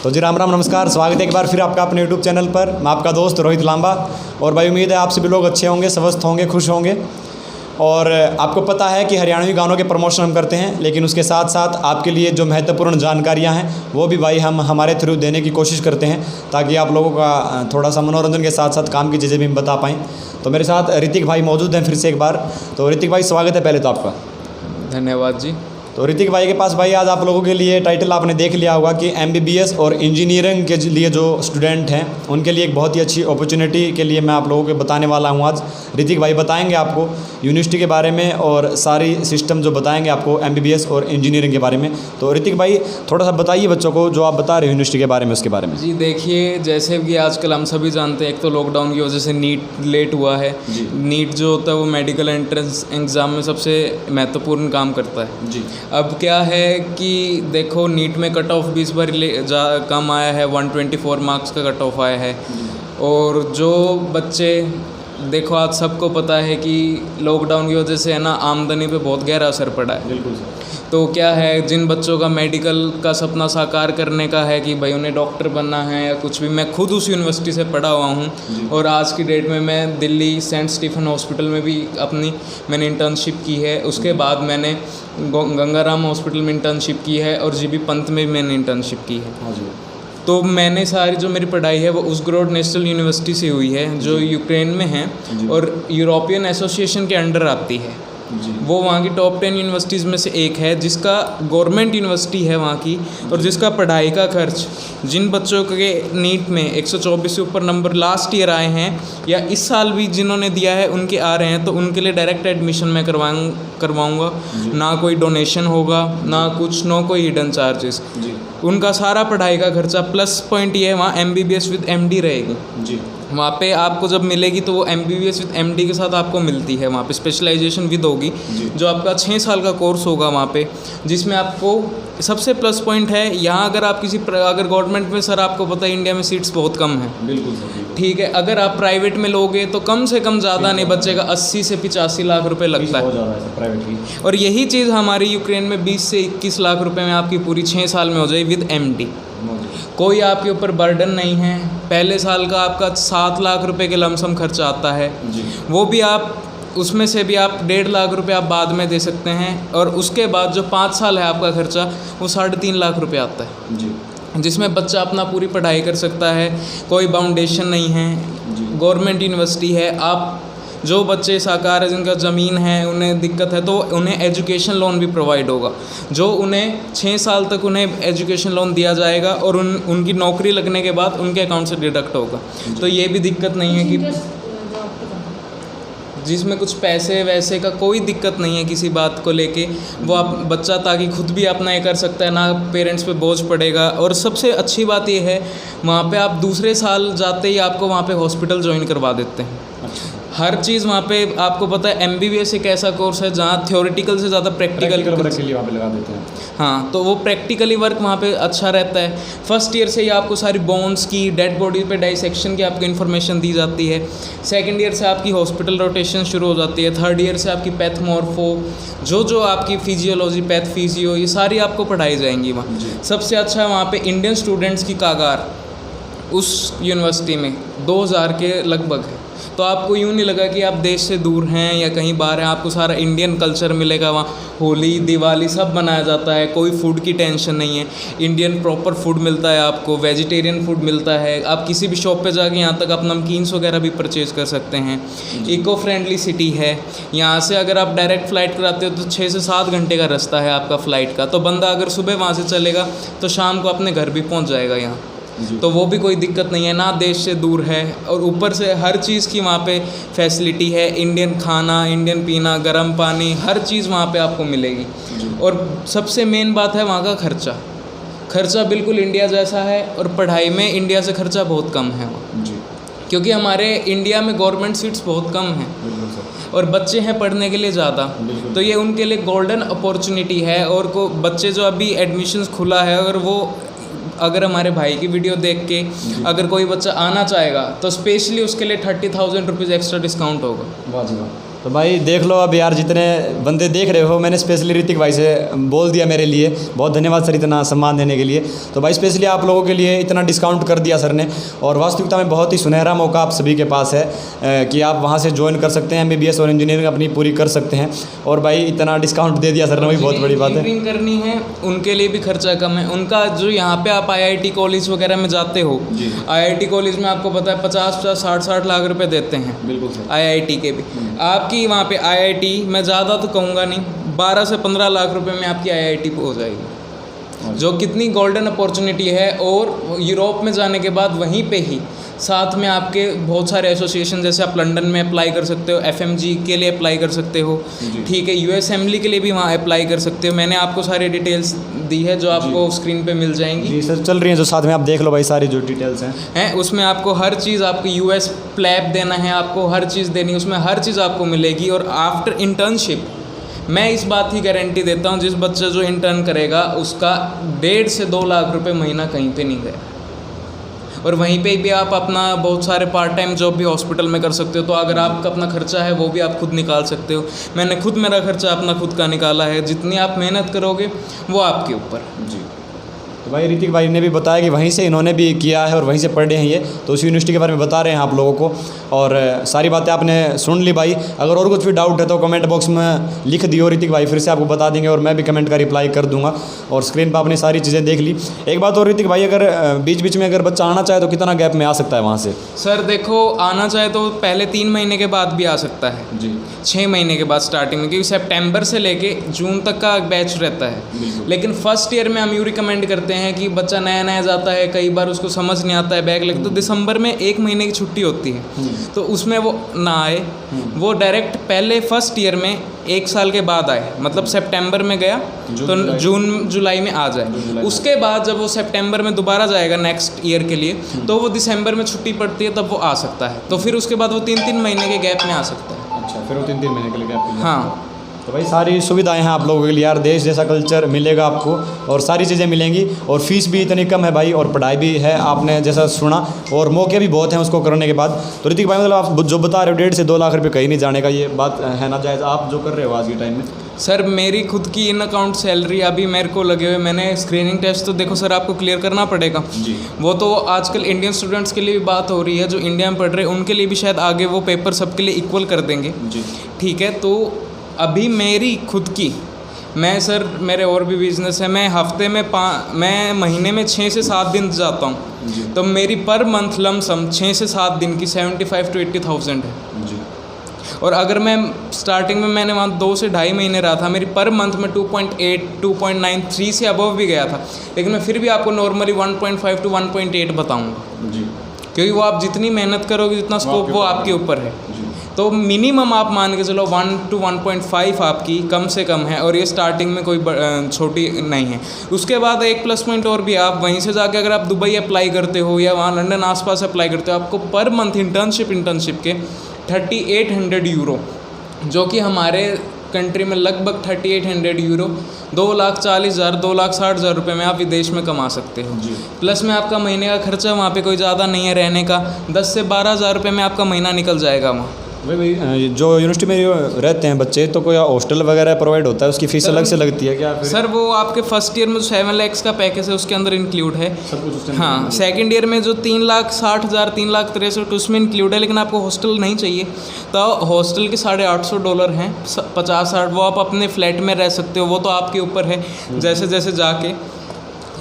तो जी राम राम नमस्कार, स्वागत है एक बार फिर आपका अपने यूट्यूब चैनल पर। मैं आपका दोस्त रोहित लांबा। और भाई उम्मीद है आप सभी लोग अच्छे होंगे, स्वस्थ होंगे, खुश होंगे। और आपको पता है कि हरियाणवी गानों के प्रमोशन हम करते हैं, लेकिन उसके साथ साथ आपके लिए जो महत्वपूर्ण जानकारियां हैं वो भी भाई हम हमारे थ्रू देने की कोशिश करते हैं, ताकि आप लोगों का थोड़ा सा मनोरंजन के साथ साथ काम की चीज़ें भी हम बता पाएँ। तो मेरे साथ ऋतिक भाई मौजूद हैं फिर से एक बार। तो ऋतिक भाई स्वागत है पहले तो आपका। धन्यवाद जी। तो ऋतिक भाई के पास भाई आज आप लोगों के लिए टाइटल आपने देख लिया होगा कि MBBS और इंजीनियरिंग के लिए जो स्टूडेंट हैं उनके लिए एक बहुत ही अच्छी अपॉर्चुनिटी के लिए मैं आप लोगों को बताने वाला हूं। आज ऋतिक भाई बताएंगे आपको यूनिवर्सिटी के बारे में और सारी सिस्टम जो बताएंगे आपको MBBS और इंजीनियरिंग के बारे में। तो ऋतिक भाई थोड़ा सा बताइए बच्चों को जो आप बता रहे हो यूनिवर्सिटी के बारे में, उसके बारे में। जी देखिए, जैसे कि आजकल हम सभी जानते हैं, एक तो लॉकडाउन की वजह से नीट लेट हुआ है। नीट जो होता है वो मेडिकल एंट्रेंस एग्ज़ाम में सबसे महत्वपूर्ण काम करता है जी। अब क्या है कि देखो, नीट में कट ऑफ 20 बार कम आया है, 124 मार्क्स का कट ऑफ आया है। और जो बच्चे देखो, आज सबको पता है कि लॉकडाउन की वजह से है ना, आमदनी पे बहुत गहरा असर पड़ा है। बिल्कुल सर। तो क्या है, जिन बच्चों का मेडिकल का सपना साकार करने का है कि भाई उन्हें डॉक्टर बनना है या कुछ भी, मैं खुद उस यूनिवर्सिटी से पढ़ा हुआ हूँ। और आज की डेट में मैं दिल्ली सेंट स्टीफन हॉस्पिटल में भी मैंने इंटर्नशिप की है। उसके बाद मैंने गंगाराम हॉस्पिटल में इंटर्नशिप की है और जीबी पंत में भी मैंने इंटर्नशिप की है। हाँ जी। तो मैंने सारी जो मेरी पढ़ाई है वो उस्ग्रोड नेशनल यूनिवर्सिटी से हुई है, जो यूक्रेन में है और यूरोपियन एसोसिएशन के अंडर आती है। वो वहाँ की टॉप 10 यूनिवर्सिटीज़ में से एक है, जिसका गवर्नमेंट यूनिवर्सिटी है वहाँ की, और जिसका पढ़ाई का खर्च जिन बच्चों के नीट में 124 से ऊपर नंबर लास्ट ईयर आए हैं या इस साल भी जिन्होंने दिया है उनके आ रहे हैं, तो उनके लिए डायरेक्ट एडमिशन मैं करवाऊँगा। ना कोई डोनेशन होगा, ना कुछ, नो कोई हिडन चार्जेस। उनका सारा पढ़ाई का खर्चा, प्लस पॉइंट ये है वहाँ MBBS विद MD रहेगी जी। वहाँ पे आपको जब मिलेगी तो वो MBBS विद MD के साथ आपको मिलती है। वहाँ पे स्पेशलाइजेशन विद होगी, जो आपका 6 साल का कोर्स होगा वहाँ पे, जिसमें आपको सबसे प्लस पॉइंट है यहाँ, अगर आप अगर गवर्नमेंट में, सर आपको पता है इंडिया में सीट्स बहुत कम हैं। बिल्कुल सर। ठीक है, अगर आप प्राइवेट में लोगे तो कम से कम ज़्यादा नहीं बचेगा, 80 से 85 लाख रुपए लगता है प्राइवेट की। और यही चीज़ हमारी यूक्रेन में 20 से 21 लाख रुपए में आपकी पूरी 6 साल में हो जाए विद MD। कोई आपके ऊपर बर्डन नहीं है। पहले साल का आपका 7 लाख रुपए के लमसम खर्चा आता है, वो भी आप उसमें से भी आप 1.5 लाख रुपए आप बाद में दे सकते हैं। और उसके बाद जो 5 साल है आपका खर्चा, वो 3.5 लाख रुपए आता है जी। जिसमें बच्चा अपना पूरी पढ़ाई कर सकता है। कोई बाउंडेशन नहीं है, गवर्नमेंट यूनिवर्सिटी है। आप जो बच्चे साकार है, जिनका ज़मीन है, उन्हें दिक्कत है, तो उन्हें एजुकेशन लोन भी प्रोवाइड होगा, जो उन्हें 6 साल तक उन्हें एजुकेशन लोन दिया जाएगा और उनकी नौकरी लगने के बाद उनके अकाउंट से डिडक्ट होगा। तो ये भी दिक्कत नहीं है कि जिसमें कुछ पैसे वैसे का कोई दिक्कत नहीं है किसी बात को लेके। वो आप बच्चा ताकि खुद भी अपना ये कर सकता है, ना पेरेंट्स पे बोझ पड़ेगा। और सबसे अच्छी बात ये है, वहाँ पे आप दूसरे साल जाते ही आपको वहाँ पे हॉस्पिटल ज्वाइन करवा देते हैं। हर चीज़ वहाँ पे आपको पता है। MBBS एक ऐसा कोर्स है जहाँ थ्योरेटिकल से ज़्यादा प्रैक्टिकल वर्क के लिए वहाँ पे लगा देते हैं। हाँ, तो वो प्रैक्टिकली वर्क वहाँ पे अच्छा रहता है। फर्स्ट ईयर से ही आपको सारी बोन्स की, डेड बॉडी पे डाइसेक्शन की आपको इन्फॉर्मेशन दी जाती है। सेकंड ईयर से आपकी हॉस्पिटल रोटेशन शुरू हो जाती है। थर्ड ईयर से आपकी पैथमॉर्फो, जो आपकी फिजियोलॉजी, पैथ फिजियो, ये सारी आपको पढ़ाई जाएंगी वहाँ। सबसे अच्छा वहाँ पे इंडियन स्टूडेंट्स की कागार उस यूनिवर्सिटी में 2000 के लगभग है। तो आपको यूँ नहीं लगा कि आप देश से दूर हैं या कहीं बाहर हैं। आपको सारा इंडियन कल्चर मिलेगा वहाँ। होली, दिवाली सब मनाया जाता है, कोई फूड की टेंशन नहीं है। इंडियन प्रॉपर फूड मिलता है आपको, वेजिटेरियन फूड मिलता है। आप किसी भी शॉप पे जाके यहाँ तक आप नमकीन्स वगैरह भी परचेज़ कर सकते हैं। इको फ्रेंडली सिटी है। यहाँ से अगर आप डायरेक्ट फ़्लाइट कराते हो तो 6 से 7 घंटे का रास्ता है आपका फ़्लाइट का। तो बंदा अगर सुबह वहाँ से चलेगा तो शाम को अपने घर भी पहुँच जाएगा यहाँ। तो वो भी कोई दिक्कत नहीं है, ना देश से दूर है। और ऊपर से हर चीज़ की वहाँ पे फैसिलिटी है। इंडियन खाना, इंडियन पीना, गर्म पानी, हर चीज़ वहाँ पे आपको मिलेगी। और सबसे मेन बात है वहाँ का खर्चा बिल्कुल इंडिया जैसा है। और पढ़ाई में इंडिया से खर्चा बहुत कम है वहाँ, क्योंकि हमारे इंडिया में गवर्नमेंट सीट्स बहुत कम हैं और बच्चे हैं पढ़ने के लिए ज़्यादा। तो ये उनके लिए गोल्डन अपॉर्चुनिटी है। और बच्चे जो अभी एडमिशन्स खुला है, अगर हमारे भाई की वीडियो देख के अगर कोई बच्चा आना चाहेगा तो स्पेशली उसके लिए 30,000 रुपीज़ एक्स्ट्रा डिस्काउंट होगा। तो भाई देख लो अब यार, जितने बंदे देख रहे हो, मैंने स्पेशली ऋतिक भाई से बोल दिया मेरे लिए। बहुत धन्यवाद सर इतना सम्मान देने के लिए। तो भाई स्पेशली आप लोगों के लिए इतना डिस्काउंट कर दिया सर ने, और वास्तविकता में बहुत ही सुनहरा मौका आप सभी के पास है कि आप वहाँ से ज्वाइन कर सकते हैं, MBBS और इंजीनियरिंग अपनी पूरी कर सकते हैं। और भाई इतना डिस्काउंट दे दिया सर ने, वही बहुत बड़ी बात है। इंजीनियरिंग करनी है उनके लिए भी खर्चा कम है उनका। जो यहाँ पे आप IIT कॉलेज वगैरह में जाते हो, IIT कॉलेज में आपको पता है 50-60 लाख रुपए देते हैं। बिल्कुल सर। IIT के भी आपकी वहाँ पे IIT मैं ज़्यादा तो कहूँगा नहीं, 12 से 15 लाख रुपए में आपकी IIT हो जाएगी, जो कितनी गोल्डन अपॉर्चुनिटी है। और यूरोप में जाने के बाद वहीं पे ही साथ में आपके बहुत सारे एसोसिएशन, जैसे आप लंदन में अप्लाई कर सकते हो, FMG के लिए अप्लाई कर सकते हो, ठीक है, US असेंबली के लिए भी वहाँ अप्लाई कर सकते हो। मैंने आपको सारी डिटेल्स दी है जो आपको स्क्रीन पे मिल जाएंगी। जी सर, चल रही हैं जो साथ में, आप देख लो भाई सारी जो डिटेल्स हैं उसमें आपको हर चीज़, आपको US प्लैब देना है, आपको हर चीज़ देनी है, उसमें हर चीज़ आपको मिलेगी। और आफ्टर इंटर्नशिप मैं इस बात की गारंटी देता हूँ, जिस बच्चे जो इंटर्न करेगा उसका 1.5 से 2 लाख रुपए महीना कहीं पे नहीं गया। और वहीं पे भी आप अपना बहुत सारे पार्ट टाइम जॉब भी हॉस्पिटल में कर सकते हो। तो अगर आपका अपना खर्चा है वो भी आप खुद निकाल सकते हो। मैंने खुद मेरा खर्चा अपना खुद का निकाला है। जितनी आप मेहनत करोगे वो आपके ऊपर। जी। तो भाई ऋतिक भाई ने भी बताया कि वहीं से इन्होंने भी किया है और वहीं से पढ़े हैं ये, तो उस यूनिवर्सिटी के बारे में बता रहे हैं आप लोगों को। और सारी बातें आपने सुन ली भाई। अगर और कुछ भी डाउट है तो कमेंट बॉक्स में लिख दियो, ऋतिक भाई फिर से आपको बता देंगे और मैं भी कमेंट का रिप्लाई कर दूंगा। और स्क्रीन पर आपने सारी चीज़ें देख ली। एक बात और ऋतिक भाई, अगर बीच बीच में अगर बच्चा आना चाहे तो कितना गैप में आ सकता है वहाँ से? सर देखो, आना चाहे तो पहले 3 महीने के बाद भी आ सकता है जी। 6 महीने के बाद स्टार्टिंग में, क्योंकि सितंबर से लेके जून तक का बैच रहता है। लेकिन फर्स्ट ईयर में हम यूँ रिकमेंड करते हैं कि बच्चा नया नया जाता है, कई बार उसको समझ नहीं आता है, बैग लगता है, तो दिसंबर में 1 महीने की छुट्टी होती है, तो उसमें वो ना आए, वो डायरेक्ट पहले फर्स्ट ईयर में 1 साल के बाद आए। मतलब सितंबर में गया तो जून जुलाई में आ जाए। उसके बाद जब वो सितंबर में दोबारा जाएगा नेक्स्ट ईयर के लिए, तो वो दिसंबर में छुट्टी पड़ती है, तब वो आ सकता है। तो फिर उसके बाद वो 3-3 महीने के गैप में आ सकता है। अच्छा, फिर वो 3-3 महीने के लिए गैप। हाँ, तो भाई सारी सुविधाएं हैं आप लोगों के लिए यार। देश जैसा कल्चर मिलेगा आपको और सारी चीज़ें मिलेंगी। और फीस भी इतनी कम है भाई, और पढ़ाई भी है आपने जैसा सुना, और मौके भी बहुत हैं उसको करने के बाद। तो ऋतिक भाई मतलब आप जो बता रहे हो 1.5 से 2 लाख रुपए कहीं नहीं जाने का, ये बात है ना जायज़ आप जो कर रहे हो आज के टाइम में? सर मेरी खुद की इन अकाउंट सैलरी अभी मेरे को लगे हुए, मैंने स्क्रीनिंग टेस्ट तो देखो सर आपको क्लियर करना पड़ेगा जी। वो तो आजकल इंडियन स्टूडेंट्स के लिए भी बात हो रही है, जो इंडिया में पढ़ रहे हैं उनके लिए भी शायद आगे वो पेपर सबके लिए इक्वल कर देंगे जी। ठीक है। तो अभी मेरी खुद की, मैं सर मेरे और भी बिजनेस है, मैं हफ्ते में मैं महीने में 6 से 7 दिन जाता हूँ, तो मेरी पर मंथ लमसम 6 से 7 दिन की 75 to 80,000 है जी। और अगर मैं स्टार्टिंग में मैंने वहाँ 2 से 2.5 महीने रहा था, मेरी पर मंथ में 2.8 2.9 3 से अबव भी गया था, लेकिन मैं फिर भी आपको नॉर्मली 1.5 to 1.8 बताऊँगा जी, क्योंकि वो आप जितनी मेहनत करोगे जितना स्कोप वो आपके ऊपर है। तो मिनिमम आप मान के चलो 1 to 1.5 आपकी कम से कम है, और ये स्टार्टिंग में कोई छोटी नहीं है। उसके बाद एक प्लस पॉइंट और भी, आप वहीं से जाके अगर आप दुबई अप्लाई करते हो या वहाँ लंदन आसपास अप्लाई करते हो, आपको पर मंथ इंटर्नशिप के 3800 यूरो, जो कि हमारे कंट्री में लगभग 3800 यूरो 2,40,000 2,60,000 रुपये में आप विदेश में कमा सकते हो। प्लस में आपका महीने का खर्चा वहाँ पे कोई ज़्यादा नहीं है, रहने का 10 से 12,000 रुपये में आपका महीना निकल जाएगा वहाँ। भाई जो यूनिवर्सिटी में रहते हैं बच्चे, तो कोई हॉस्टल वगैरह प्रोवाइड होता है, उसकी फ़ीस अलग से लगती है क्या? सर वो आपके फर्स्ट ईयर में जो 7 लाख का पैकेज है उसके अंदर इंक्लूड है सब कुछ उसके। हाँ, सेकंड ईयर में जो 3,60,000 3,63,000 उसमें इंक्लूड है, लेकिन आपको हॉस्टल नहीं चाहिए तो हॉस्टल के $850 हैं, 50-60 वो आप अपने फ्लैट में रह सकते हो, वो तो आपके ऊपर है, जैसे जैसे जाके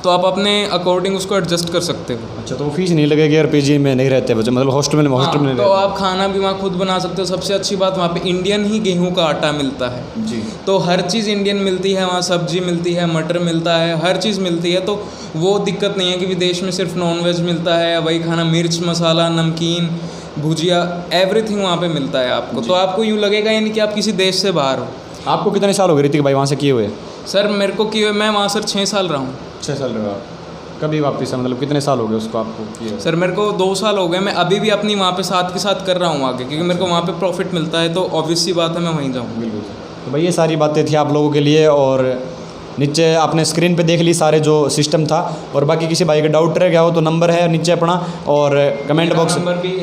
तो आप अपने अकॉर्डिंग उसको एडजस्ट कर सकते हो। अच्छा, तो फीस नहीं लगेगी यार? पीजी में नहीं रहते बच्चे, मतलब हॉस्टल में नहीं तो आप खाना भी वहाँ खुद बना सकते हो। सबसे अच्छी बात वहाँ पे इंडियन ही गेहूं का आटा मिलता है जी, तो हर चीज़ इंडियन मिलती है वहाँ, सब्जी मिलती है, मटर मिलता है, हर चीज़ मिलती है। तो वो दिक्कत नहीं है कि विदेश में सिर्फ नॉन वेज मिलता है, वही खाना मिर्च मसाला नमकीन भुजिया एवरीथिंग वहाँ पे मिलता है आपको। तो आपको यूँ लगेगा यानी कि आप किसी देश से बाहर हो। आपको कितने साल हो गए ऋतिक भाई वहाँ से किए हुए? सर मेरे को किए हुए मैं वहाँ सर 6 साल रहा हूँ। 6 साल रहा। कभी वापस मतलब कितने साल हो गए उसको आपको किए? सर मेरे को 2 साल हो गए। मैं अभी भी अपनी वहाँ पे साथ के साथ कर रहा हूँ आगे, क्योंकि मेरे को वहाँ पे प्रॉफिट मिलता है, तो ऑब्वियस सी बात है मैं वहीं जाऊँ। बिल्कुल। तो भाई ये सारी बातें थी आप लोगों के लिए, और नीचे आपने स्क्रीन पे देख ली सारे जो सिस्टम था। और बाकी किसी भाई का डाउट रह गया हो तो नंबर है नीचे अपना, और कमेंट बॉक्स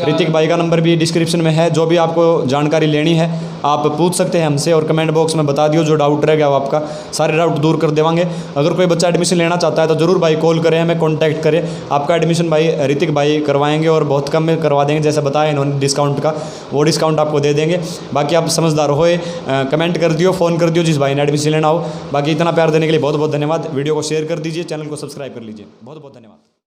ऋतिक भाई का नंबर भी डिस्क्रिप्शन में है। जो भी आपको जानकारी लेनी है आप पूछ सकते हैं हमसे, और कमेंट बॉक्स में बता दियो जो डाउट रह गया हो आपका, सारे डाउट दूर कर देवांगे। अगर कोई बच्चा एडमिशन लेना चाहता है तो ज़रूर भाई कॉल करें, हमें कॉन्टैक्ट करें। आपका एडमिशन भाई ऋतिक भाई करवाएंगे और बहुत कम में करवा देंगे, जैसे बताया इन्होंने डिस्काउंट का, वो डिस्काउंट आपको दे देंगे। बाकी आप समझदार होए, कमेंट कर दियो, फ़ोन कर दियो जिस भाई ने एडमिशन लेना हो। बाकी इतना प्यार देने के लिए बहुत बहुत धन्यवाद। वीडियो को शेयर कर दीजिए, चैनल को सब्सक्राइब कर लीजिए। बहुत बहुत धन्यवाद।